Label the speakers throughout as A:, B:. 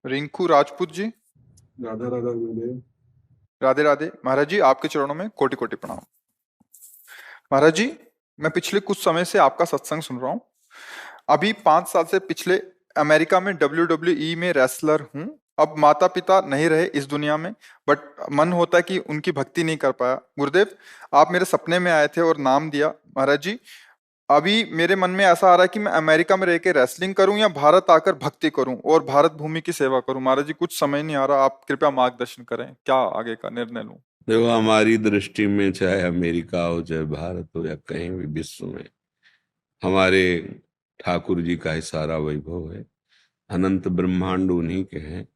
A: रिंकू राजपूत जी।
B: राधा राधा गुरुदेव।
A: राधे राधे महाराज जी, आपके चरणों में कोटि कोटि प्रणाम। महाराज जी, मैं पिछले कुछ समय से आपका सत्संग सुन रहा हूँ। अभी 5 साल से पिछले अमेरिका में WWE में रेसलर हूँ। अब माता पिता नहीं रहे इस दुनिया में, बट मन होता है कि उनकी भक्ति नहीं कर पाया। गुरुदेव, आप मेरे सपने में आए थे और नाम दिया। महाराज जी, अभी मेरे मन में ऐसा आ रहा है कि मैं अमेरिका में रह के रेसलिंग करूं या भारत आकर भक्ति करूं और भारत भूमि की सेवा करूं। महाराज जी, कुछ समझ नहीं आ रहा, आप कृपया मार्गदर्शन करें, क्या आगे का निर्णय लूं।
B: देखो, हमारी दृष्टि में चाहे अमेरिका हो, चाहे भारत हो, या कहीं भी विश्व में, हमारे ठाकुर जी का ही सारा वैभव है। अनंत ब्रह्मांड उन्हीं के हैं।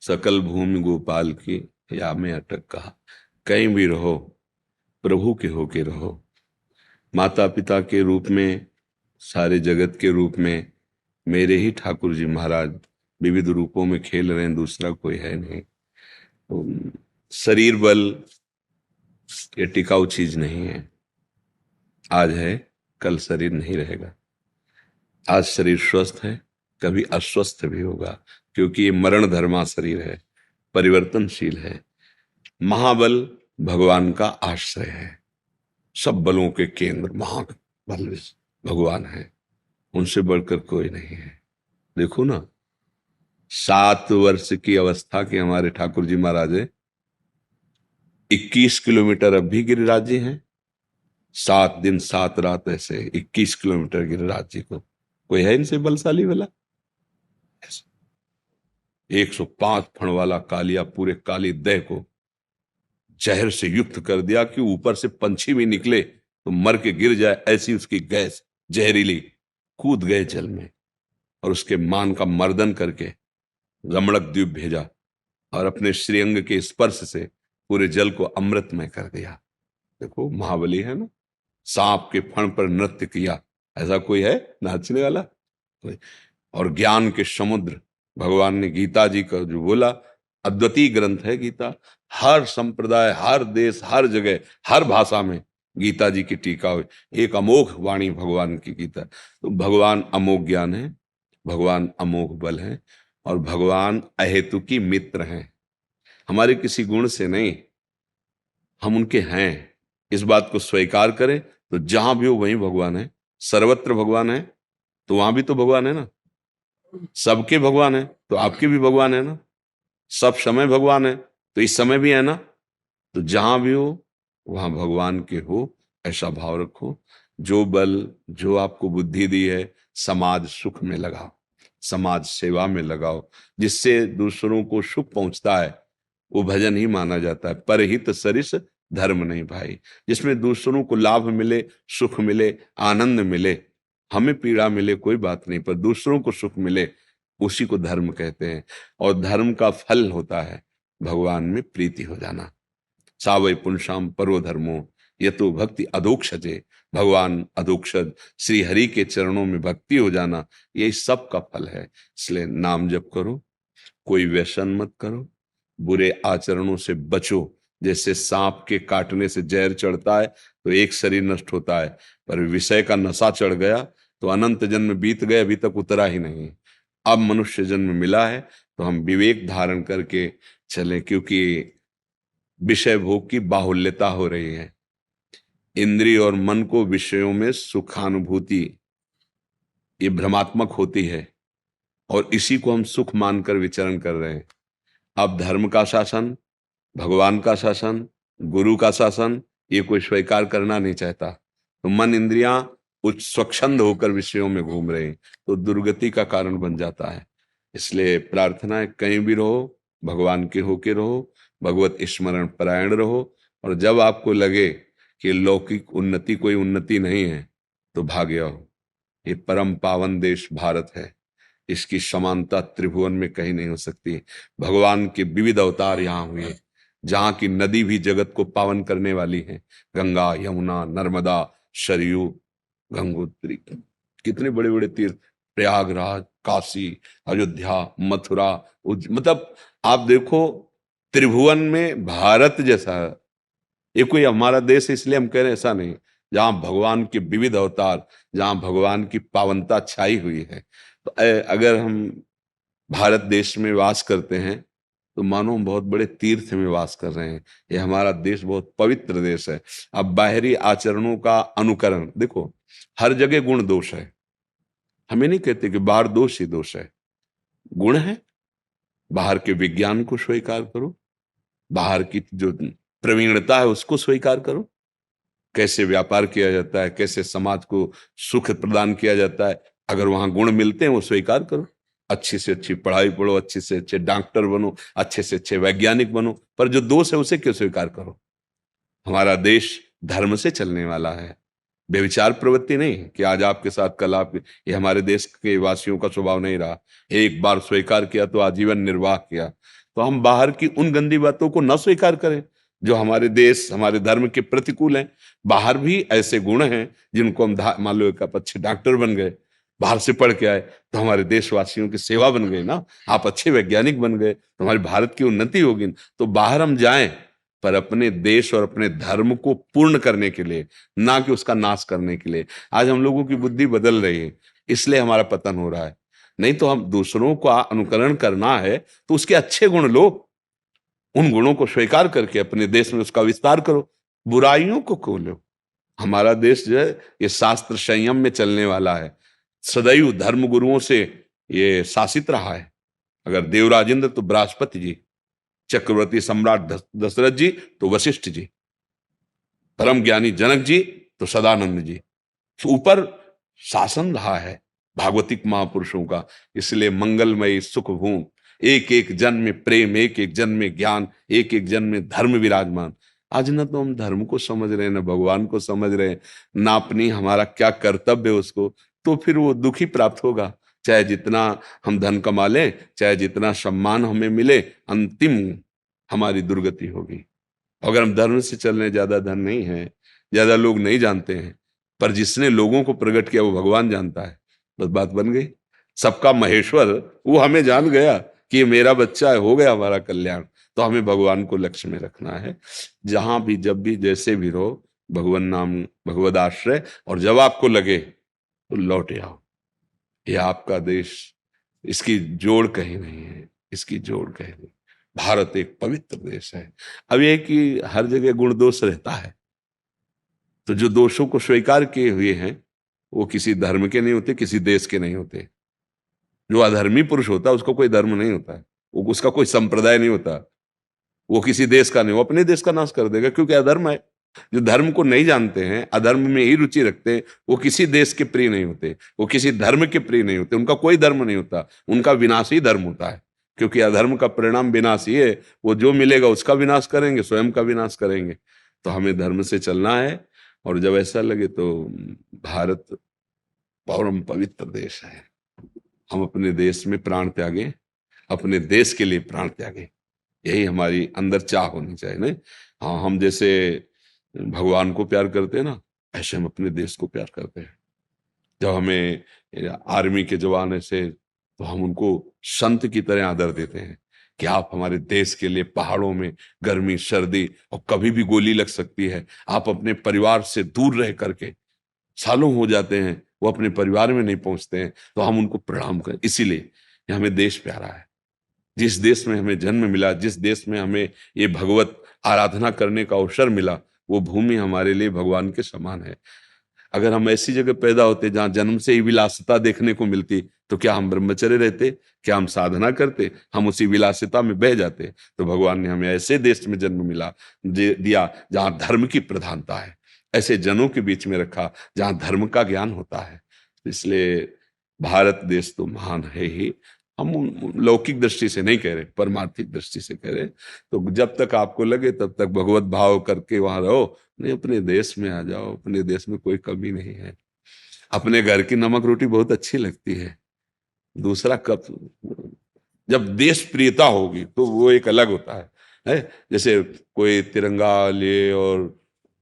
B: सकल भूमि गोपाल की, या में अटक कहा। कहीं भी रहो, प्रभु के होके रहो। माता पिता के रूप में, सारे जगत के रूप में मेरे ही ठाकुर जी महाराज विविध रूपों में खेल रहे हैं, दूसरा कोई है नहीं। तो शरीर बल ये टिकाऊ चीज नहीं है। आज है, कल शरीर नहीं रहेगा। आज शरीर स्वस्थ है, कभी अस्वस्थ भी होगा, क्योंकि ये मरण धर्मा शरीर है, परिवर्तनशील है। महाबल भगवान का आश्रय है। सब बलों के केंद्र महाबल भगवान है, उनसे बढ़कर कोई नहीं है। देखो ना, 7 वर्ष की अवस्था के हमारे ठाकुर जी महाराज 21 किलोमीटर अब भी गिरिराज जी हैं। 7 दिन 7 रात ऐसे 21 किलोमीटर गिरिराज जी को कोई है इनसे बलशाली वाला? 105 फण वाला कालिया पूरे काली देह को जहर से युक्त कर दिया कि ऊपर से पंछी भी निकले तो मर के गिर जाए, ऐसी उसकी गैस जहरीली। कूद गए जल में और उसके मान का मर्दन करके रमणक द्वीप भेजा और अपने श्रीअंग के स्पर्श से पूरे जल को अमृतमय कर दिया। देखो, महाबली है ना। सांप के फण पर नृत्य किया, ऐसा कोई है नाचने वाला? कोई। और ज्ञान के समुद्र भगवान ने गीता जी का जो बोला, अद्वितीय ग्रंथ है गीता। हर संप्रदाय, हर देश, हर जगह, हर भाषा में गीता जी की टीका हुई। एक अमोघ वाणी भगवान की गीता। तो भगवान अमोघ ज्ञान है, भगवान अमोघ बल है, और भगवान अहेतुकी मित्र हैं। हमारे किसी गुण से नहीं, हम उनके हैं। इस बात को स्वीकार करें तो जहां भी हो वहीं भगवान है। सर्वत्र भगवान है तो वहां भी तो भगवान है ना। सबके भगवान है तो आपके भी भगवान है ना। सब समय भगवान है तो इस समय भी है ना। तो जहां भी हो वहां भगवान के हो, ऐसा भाव रखो। जो बल, जो आपको बुद्धि दी है, समाज सुख में लगाओ, समाज सेवा में लगाओ। जिससे दूसरों को सुख पहुंचता है वो भजन ही माना जाता है। परहित सरिस धर्म नहीं भाई। जिसमें दूसरों को लाभ मिले, सुख मिले, आनंद मिले, हमें पीड़ा मिले कोई बात नहीं, पर दूसरों को सुख मिले, उसी को धर्म कहते हैं। और धर्म का फल होता है भगवान में प्रीति हो जाना। सावै पुंसाम परो धर्मो ये तो भक्ति अधोक्षजे। भगवान अधोक्षज श्री हरि के चरणों में भक्ति हो जाना, यही सब का फल है। इसलिए नाम जप करो, कोई व्यसन मत करो, बुरे आचरणों से बचो। जैसे सांप के काटने से जहर चढ़ता है तो एक शरीर नष्ट होता है, पर विषय का नशा चढ़ गया तो अनंत जन्म बीत गए, अभी तक उतरा ही नहीं। अब मनुष्य जन्म मिला है तो हम विवेक धारण करके चलें, क्योंकि विषय भोग की बाहुल्यता हो रही है। इंद्रिय और मन को विषयों में सुखानुभूति ये भ्रमात्मक होती है, और इसी को हम सुख मानकर विचरण कर रहे हैं। अब धर्म का शासन, भगवान का शासन, गुरु का शासन, ये कोई स्वीकार करना नहीं चाहता। तो मन इंद्रियां उच्च स्वच्छंद होकर विषयों में घूम रहे हैं, तो दुर्गति का कारण बन जाता है। इसलिए प्रार्थना है, कहीं भी रहो भगवान के होके रहो, भगवत स्मरण परायण रहो। और जब आपको लगे कि लौकिक उन्नति कोई उन्नति नहीं है तो भाग्य हो। ये परम पावन देश भारत है, इसकी समानता त्रिभुवन में कहीं नहीं हो सकती। भगवान के विविध अवतार यहाँ हुए, जहाँ की नदी भी जगत को पावन करने वाली है। गंगा, यमुना, नर्मदा, सरयू, गंगोत्री, कितने बड़े बड़े तीर्थ, प्रयागराज, काशी, अयोध्या, मथुरा, मतलब आप देखो, त्रिभुवन में भारत जैसा ये कोई हमारा देश है इसलिए हम कह रहे हैं, ऐसा नहीं। जहां भगवान के विविध अवतार, जहां भगवान की पावनता छाई हुई है। तो अगर हम भारत देश में वास करते हैं तो मानो हम बहुत बड़े तीर्थ में वास कर रहे हैं। ये हमारा देश बहुत पवित्र देश है। अब बाहरी आचरणों का अनुकरण देखो, हर जगह गुण दोष है। हमें नहीं कहते कि बाहर दोष ही दोष है, गुण है। बाहर के विज्ञान को स्वीकार करो, बाहर की जो प्रवीणता है उसको स्वीकार करो, कैसे व्यापार किया जाता है, कैसे समाज को सुख प्रदान किया जाता है। अगर वहां गुण मिलते हैं वो स्वीकार करो। अच्छी से अच्छी पढ़ाई पढ़ो, अच्छे से अच्छे डॉक्टर बनो, अच्छे से अच्छे वैज्ञानिक बनो, पर जो दोष है उसे क्यों स्वीकार करो। हमारा देश धर्म से चलने वाला है, व्यभिचार प्रवृत्ति नहीं है कि आज आपके साथ कल आप। ये हमारे देश के वासियों का स्वभाव नहीं रहा। एक बार स्वीकार किया तो आजीवन निर्वाह किया। तो हम बाहर की उन गंदी बातों को न स्वीकार करें जो हमारे देश हमारे धर्म के प्रतिकूल हैं। बाहर भी ऐसे गुण हैं जिनको हम मान लो एक आप अच्छे डॉक्टर बन गए, बाहर से पढ़ के आए तो हमारे देशवासियों की सेवा बन गई ना। आप अच्छे वैज्ञानिक बन गए तो हमारे भारत की उन्नति होगी। तो बाहर हम जाएं पर अपने देश और अपने धर्म को पूर्ण करने के लिए, ना कि उसका नाश करने के लिए। आज हम लोगों की बुद्धि बदल रही है, इसलिए हमारा पतन हो रहा है। नहीं तो हम दूसरों का अनुकरण करना है तो उसके अच्छे गुण लो, उन गुणों को स्वीकार करके अपने देश में उसका विस्तार करो, बुराइयों को खोलो। हमारा देश जो है ये शास्त्र संयम में चलने वाला है, सदैव धर्म गुरुओं से ये शासित रहा है। अगर देवराजेंद्र तो बृहस्पति जी, चक्रवर्ती सम्राट दशरथ जी तो वशिष्ठ जी, परम ज्ञानी जनक जी तो सदानंद जी, तो ऊपर शासन रहा है भागवतिक महापुरुषों का। इसलिए मंगलमयी सुख भूमि, एक एक जन में प्रेम, एक एक जन में ज्ञान, एक एक जन में धर्म विराजमान। आज न तो हम धर्म को समझ रहे हैं, न भगवान को समझ रहे हैं, ना अपनी हमारा क्या कर्तव्य है उसको। तो फिर वो दुखी प्राप्त होगा। चाहे जितना हम धन कमा लें, चाहे जितना सम्मान हमें मिले, अंतिम हमारी दुर्गति होगी। अगर हम धर्म से चल रहे, ज्यादा धन नहीं है, ज्यादा लोग नहीं जानते हैं, पर जिसने लोगों को प्रकट किया वो भगवान जानता है, बस बात बन गई। सबका महेश्वर वो हमें जान गया कि ये मेरा बच्चा है, हो गया हमारा कल्याण। तो हमें भगवान को लक्ष्य में रखना है। जहां भी जब भी जैसे भी रहो, भगवान नाम भगवद आश्रय, और जब आपको लगे तो लौट आओ। ये आपका देश, इसकी जोड़ कहीं नहीं है, इसकी जोड़ कहीं नहीं। भारत एक पवित्र देश है। अब ये कि हर जगह गुण दोष रहता है, तो जो दोषों को स्वीकार किए हुए हैं वो किसी धर्म के नहीं होते, किसी देश के नहीं होते। जो अधर्मी पुरुष होता है उसको कोई धर्म नहीं होता है, वो उसका कोई संप्रदाय नहीं होता, वो किसी देश का नहीं, वो अपने देश का नाश कर देगा, क्योंकि अधर्म है। जो धर्म को नहीं जानते हैं, अधर्म में ही रुचि रखते हैं, वो किसी देश के प्रिय नहीं होते, वो किसी धर्म के प्रिय नहीं होते, उनका कोई धर्म नहीं होता, उनका विनाशी धर्म होता है। क्योंकि अधर्म का परिणाम विनाश ही है। वो जो मिलेगा उसका विनाश करेंगे, स्वयं का विनाश करेंगे। तो हमें धर्म से चलना है। और जब ऐसा लगे तो भारत परम पवित्र देश है, हम अपने देश में प्राण त्यागें, अपने देश के लिए प्राण त्यागें, यही हमारी अंदर चाह होनी चाहिए। नहीं, हाँ, हम जैसे भगवान को प्यार करते हैं ना, ऐसे हम अपने देश को प्यार करते हैं। जब हमें आर्मी के जवान ऐसे, तो हम उनको संत की तरह आदर देते हैं कि आप हमारे देश के लिए पहाड़ों में गर्मी सर्दी और कभी भी गोली लग सकती है, आप अपने परिवार से दूर रह करके, सालों हो जाते हैं वो अपने परिवार में नहीं पहुंचते हैं, तो हम उनको प्रणाम करें। इसीलिए हमें देश प्यारा है। जिस देश में हमें जन्म मिला, जिस देश में हमें ये भगवत आराधना करने का अवसर मिला, वो भूमि हमारे लिए भगवान के समान है। अगर हम ऐसी जगह पैदा होते जहां जन्म से ही विलासिता देखने को मिलती, तो क्या हम ब्रह्मचर्य रहते, क्या हम साधना करते? हम उसी विलासिता में बह जाते। तो भगवान ने हमें ऐसे देश में जन्म मिला दिया जहां धर्म की प्रधानता है, ऐसे जनों के बीच में रखा जहां धर्म का ज्ञान होता है। इसलिए भारत देश तो महान है ही। हम लौकिक दृष्टि से नहीं कह रहे, परमार्थिक दृष्टि से कह रहे। तो जब तक आपको लगे तब तक भगवत भाव करके वहां रहो। नहीं, अपने देश में आ जाओ, अपने देश में कोई कमी नहीं है। अपने घर की नमक रोटी बहुत अच्छी लगती है, दूसरा कब, जब देश प्रियता होगी तो वो एक अलग होता है। जैसे कोई तिरंगा ले और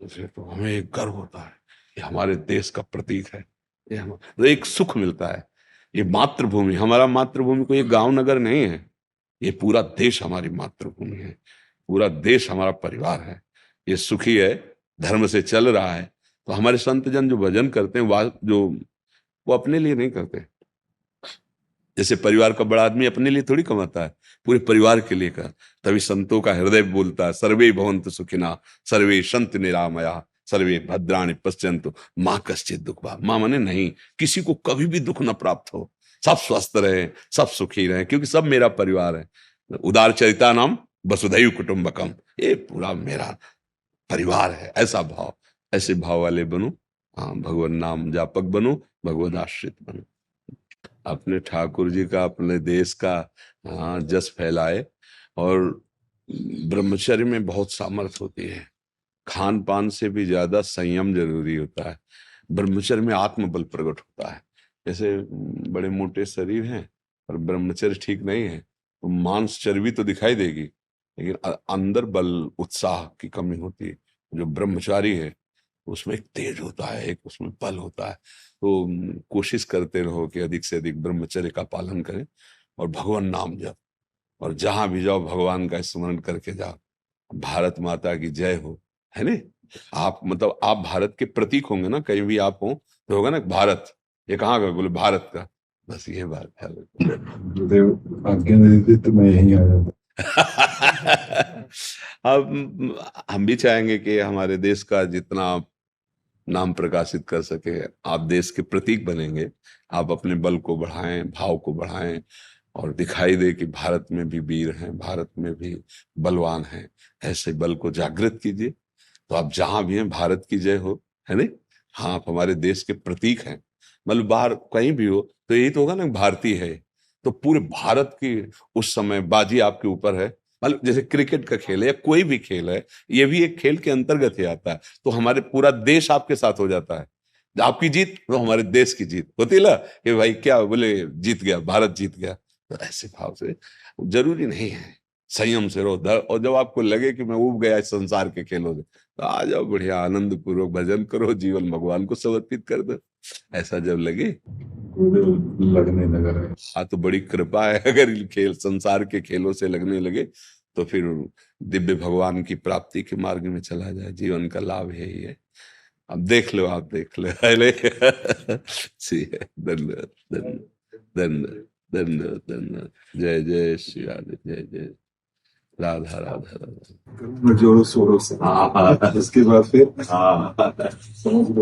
B: तो हमें एक गर्व होता है, ये हमारे देश का प्रतीक है, ये तो एक सुख मिलता है। ये मातृभूमि, हमारा मातृभूमि कोई गांव नगर नहीं है, ये पूरा देश हमारी मातृभूमि है, पूरा देश हमारा परिवार है। ये सुखी है, धर्म से चल रहा है। तो हमारे संत जन जो भजन करते हैं, वो अपने लिए नहीं करते, जैसे परिवार का बड़ा आदमी अपने लिए थोड़ी कमाता है, पूरे परिवार के लिए का। तभी संतों का हृदय बोलता है, सर्वे भवन्तु सुखिना, सर्वे सन्तु निरामया, सर्वे भद्राणि पश्यन्तु माँ कश्चित् दुःख भाग्। माँ माने नहीं, किसी को कभी भी दुख न प्राप्त हो, सब स्वस्थ रहे, सब सुखी रहे, क्योंकि सब मेरा परिवार है। उदार चरिता नाम वसुधैव कुटुंबकम, ये पूरा मेरा परिवार है। ऐसा भाव, ऐसे भाव वाले बनो। हाँ, भगवान नाम जापक बनो, भगवद आश्रित बनो। अपने ठाकुर जी का, अपने देश का हाँ जस फैलाए। और ब्रह्मचर्य में बहुत सामर्थ्य होती है। खान पान से भी ज्यादा संयम जरूरी होता है। ब्रह्मचर्य में आत्मबल प्रकट होता है। जैसे बड़े मोटे शरीर हैं और ब्रह्मचर्य ठीक नहीं है तो मांस चर्बी तो दिखाई देगी, लेकिन अंदर बल उत्साह की कमी होती है। जो ब्रह्मचारी है उसमें एक तेज होता है, एक उसमें बल होता है। तो कोशिश करते रहो कि अधिक से अधिक ब्रह्मचर्य का पालन करें और भगवान नाम जप, और जहां भी जाओ भगवान का स्मरण करके जाओ। भारत माता की जय हो, है ने। आप मतलब आप भारत के प्रतीक होंगे ना, कहीं भी आप हो तो होगा ना भारत, ये कहाँ का, बोले भारत का, बस ये बात है।
C: गुरुदेव आज्ञा दे देते तो मैं यहीं आ जाता।
B: अब हम भी चाहेंगे कि हमारे देश का जितना आप नाम प्रकाशित कर सके, आप देश के प्रतीक बनेंगे। आप अपने बल को बढ़ाएं, भाव को बढ़ाएं, और दिखाई दे कि भारत में भी वीर हैं, भारत में भी बलवान हैं। ऐसे बल को जागृत कीजिए, तो आप जहां भी हैं भारत की जय हो, है नहीं। हाँ, आप हमारे देश के प्रतीक हैं। मतलब बाहर कहीं भी हो तो यही तो होगा ना, भारतीय है। तो पूरे भारत की उस समय बाजी आपके ऊपर है। मतलब जैसे क्रिकेट का खेल है या कोई भी खेल है, ये भी एक खेल के अंतर्गत ही आता है। तो हमारे पूरा देश आपके साथ हो जाता है। आपकी जीत तो हमारे देश की जीत होती है ना, कि भाई क्या बोले, जीत गया, भारत जीत गया। तो ऐसे भाव से जरूरी नहीं है, संयम से रहो। और जब आपको लगे कि मैं उब गया इस संसार के खेलों से, तो आ जाओ, बढ़िया आनंद पूर्वक भजन करो, जीवन भगवान को समर्पित कर दो। ऐसा जब लगे,
C: गुरुदेव लगने लगा है।
B: हाँ तो बड़ी कृपा है। अगर इन खेल संसार के खेलों से लगने लगे तो फिर दिव्य भगवान की प्राप्ति के मार्ग में चला जाए। जीवन का लाभ यही है। अब देख लो, आप देख लो। धन्यवाद, धन्यवाद, धन्यवाद, धन्यवाद, धन्यवाद। जय जय श्री राधे, जय जय राधा राधा राधा।
C: करूंगा जोरों शोरों से,
B: हाँ
C: उसके बाद फिर
B: हाँ
C: समझ गया।